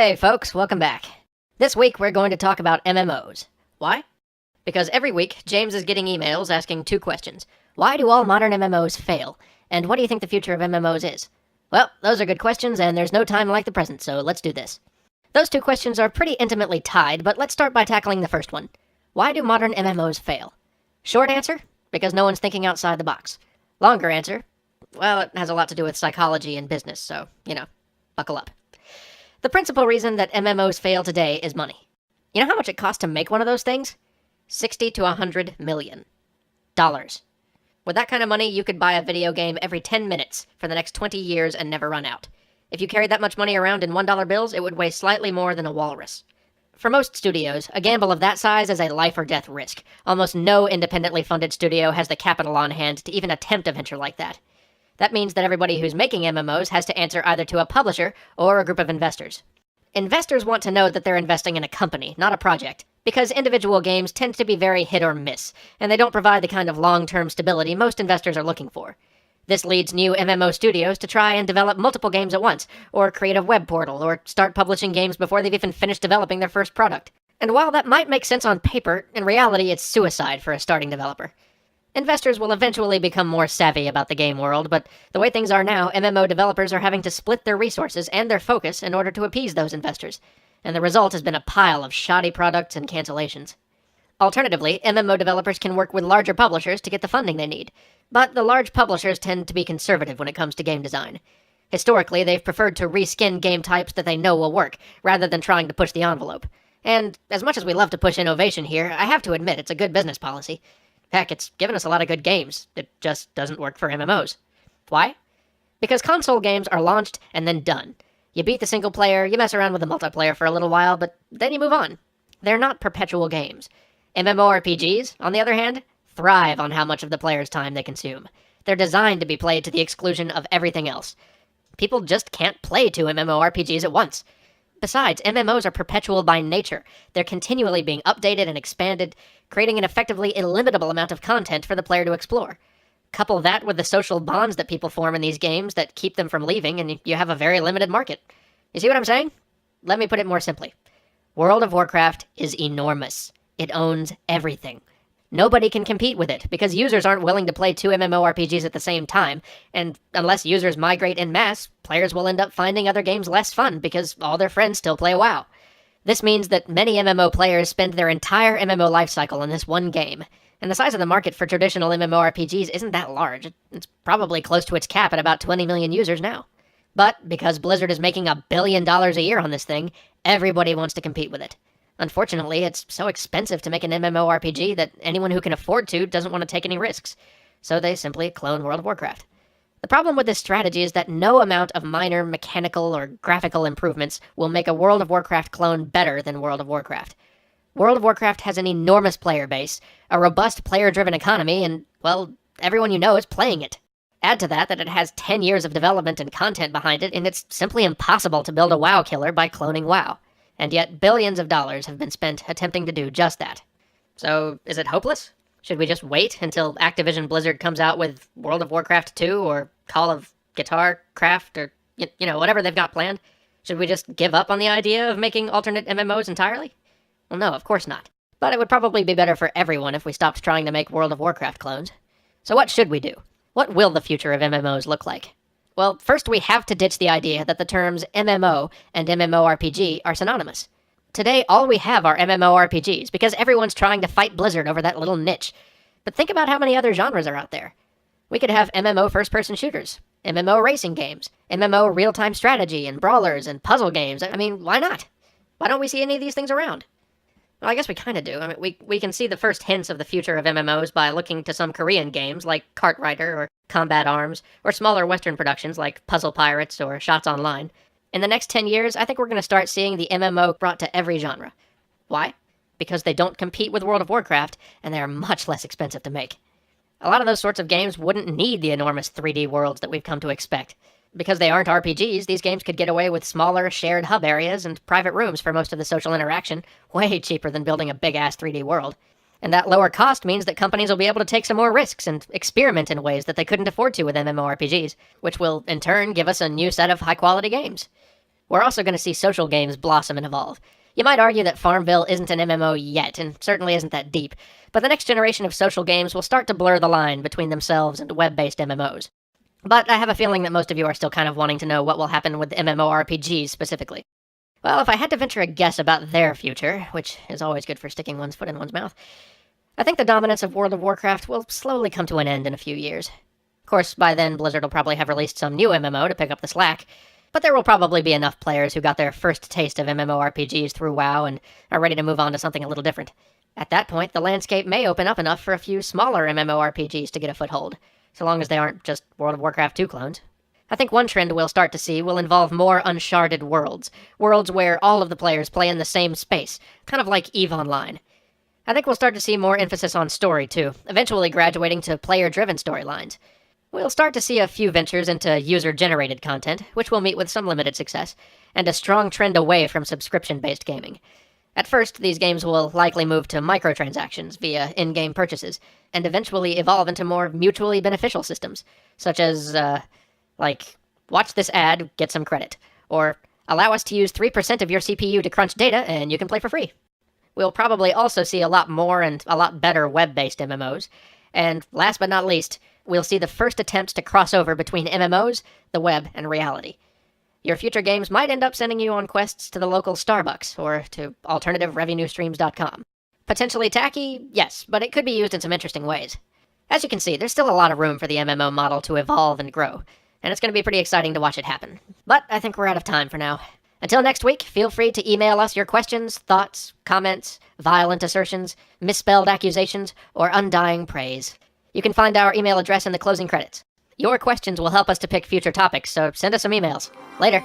Hey folks, welcome back. This week we're going to talk about MMOs. Why? Because every week James is getting emails asking two questions. Why do all modern MMOs fail? And what do you think the future of MMOs is? Well, those are good questions and there's no time like the present, so let's do this. Those two questions are pretty intimately tied, but let's start by tackling the first one. Why do modern MMOs fail? Short answer, because no one's thinking outside the box. Longer answer, well, it has a lot to do with psychology and business, so, buckle up. The principal reason that MMOs fail today is money. You know how much it costs to make one of those things? $60 to $100 million. With that kind of money, you could buy a video game every 10 minutes for the next 20 years and never run out. If you carried that much money around in $1 bills, it would weigh slightly more than a walrus. For most studios, a gamble of that size is a life or death risk. Almost no independently funded studio has the capital on hand to even attempt a venture like that. That means that everybody who's making MMOs has to answer either to a publisher or a group of investors. Investors want to know that they're investing in a company, not a project, because individual games tend to be very hit or miss, and they don't provide the kind of long-term stability most investors are looking for. This leads new MMO studios to try and develop multiple games at once, or create a web portal, or start publishing games before they've even finished developing their first product. And while that might make sense on paper, in reality it's suicide for a starting developer. Investors will eventually become more savvy about the game world, but the way things are now, MMO developers are having to split their resources and their focus in order to appease those investors, and the result has been a pile of shoddy products and cancellations. Alternatively, MMO developers can work with larger publishers to get the funding they need, but the large publishers tend to be conservative when it comes to game design. Historically, they've preferred to reskin game types that they know will work, rather than trying to push the envelope. And as much as we love to push innovation here, I have to admit it's a good business policy. Heck, it's given us a lot of good games. It just doesn't work for MMOs. Why? Because console games are launched and then done. You beat the single player, you mess around with the multiplayer for a little while, but then you move on. They're not perpetual games. MMORPGs, on the other hand, thrive on how much of the player's time they consume. They're designed to be played to the exclusion of everything else. People just can't play two MMORPGs at once. Besides, MMOs are perpetual by nature. They're continually being updated and expanded, creating an effectively illimitable amount of content for the player to explore. Couple that with the social bonds that people form in these games that keep them from leaving, and you have a very limited market. You see what I'm saying? Let me put it more simply. World of Warcraft is enormous. It owns everything. Nobody can compete with it, because users aren't willing to play two MMORPGs at the same time, and unless users migrate en masse, players will end up finding other games less fun because all their friends still play WoW. This means that many MMO players spend their entire MMO lifecycle in this one game, and the size of the market for traditional MMORPGs isn't that large. It's probably close to its cap at about 20 million users now. But because Blizzard is making $1 billion a year on this thing, everybody wants to compete with it. Unfortunately, it's so expensive to make an MMORPG that anyone who can afford to doesn't want to take any risks, so they simply clone World of Warcraft. The problem with this strategy is that no amount of minor mechanical or graphical improvements will make a World of Warcraft clone better than World of Warcraft. World of Warcraft has an enormous player base, a robust player-driven economy, and, well, everyone you know is playing it. Add to that it has 10 years of development and content behind it, and it's simply impossible to build a WoW killer by cloning WoW. And yet billions of dollars have been spent attempting to do just that. So, is it hopeless? Should we just wait until Activision Blizzard comes out with World of Warcraft 2 or Call of Guitar Craft or, whatever they've got planned? Should we just give up on the idea of making alternate MMOs entirely? Well, no, of course not. But it would probably be better for everyone if we stopped trying to make World of Warcraft clones. So what should we do? What will the future of MMOs look like? Well, first we have to ditch the idea that the terms MMO and MMORPG are synonymous. Today, all we have are MMORPGs, because everyone's trying to fight Blizzard over that little niche. But think about how many other genres are out there. We could have MMO first-person shooters, MMO racing games, MMO real-time strategy, and brawlers, and puzzle games. I mean, why not? Why don't we see any of these things around? Well, I guess we kind of do. I mean, we can see the first hints of the future of MMOs by looking to some Korean games like Cartwriter or Combat Arms, or smaller Western productions like Puzzle Pirates or Shots Online. In the next 10 years, I think we're going to start seeing the MMO brought to every genre. Why? Because they don't compete with World of Warcraft, and they are much less expensive to make. A lot of those sorts of games wouldn't need the enormous 3D worlds that we've come to expect. Because they aren't RPGs, these games could get away with smaller, shared hub areas and private rooms for most of the social interaction, way cheaper than building a big-ass 3D world. And that lower cost means that companies will be able to take some more risks and experiment in ways that they couldn't afford to with MMORPGs, which will, in turn, give us a new set of high-quality games. We're also going to see social games blossom and evolve. You might argue that Farmville isn't an MMO yet, and certainly isn't that deep, but the next generation of social games will start to blur the line between themselves and web-based MMOs. But I have a feeling that most of you are still kind of wanting to know what will happen with MMORPGs specifically. Well, if I had to venture a guess about their future, which is always good for sticking one's foot in one's mouth, I think the dominance of World of Warcraft will slowly come to an end in a few years. Of course, by then Blizzard will probably have released some new MMO to pick up the slack, but there will probably be enough players who got their first taste of MMORPGs through WoW and are ready to move on to something a little different. At that point, the landscape may open up enough for a few smaller MMORPGs to get a foothold, so long as they aren't just World of Warcraft 2 clones. I think one trend we'll start to see will involve more uncharted worlds where all of the players play in the same space, kind of like EVE Online. I think we'll start to see more emphasis on story, too, eventually graduating to player-driven storylines. We'll start to see a few ventures into user-generated content, which will meet with some limited success, and a strong trend away from subscription-based gaming. At first, these games will likely move to microtransactions via in-game purchases, and eventually evolve into more mutually beneficial systems, such as, like, watch this ad, get some credit, or allow us to use 3% of your CPU to crunch data and you can play for free. We'll probably also see a lot more and a lot better web-based MMOs, and last but not least, we'll see the first attempts to cross over between MMOs, the web, and reality. Your future games might end up sending you on quests to the local Starbucks or to alternativerevenuestreams.com. Potentially tacky? Yes, but it could be used in some interesting ways. As you can see, there's still a lot of room for the MMO model to evolve and grow, and it's going to be pretty exciting to watch it happen. But I think we're out of time for now. Until next week, feel free to email us your questions, thoughts, comments, violent assertions, misspelled accusations, or undying praise. You can find our email address in the closing credits. Your questions will help us to pick future topics, so send us some emails. Later.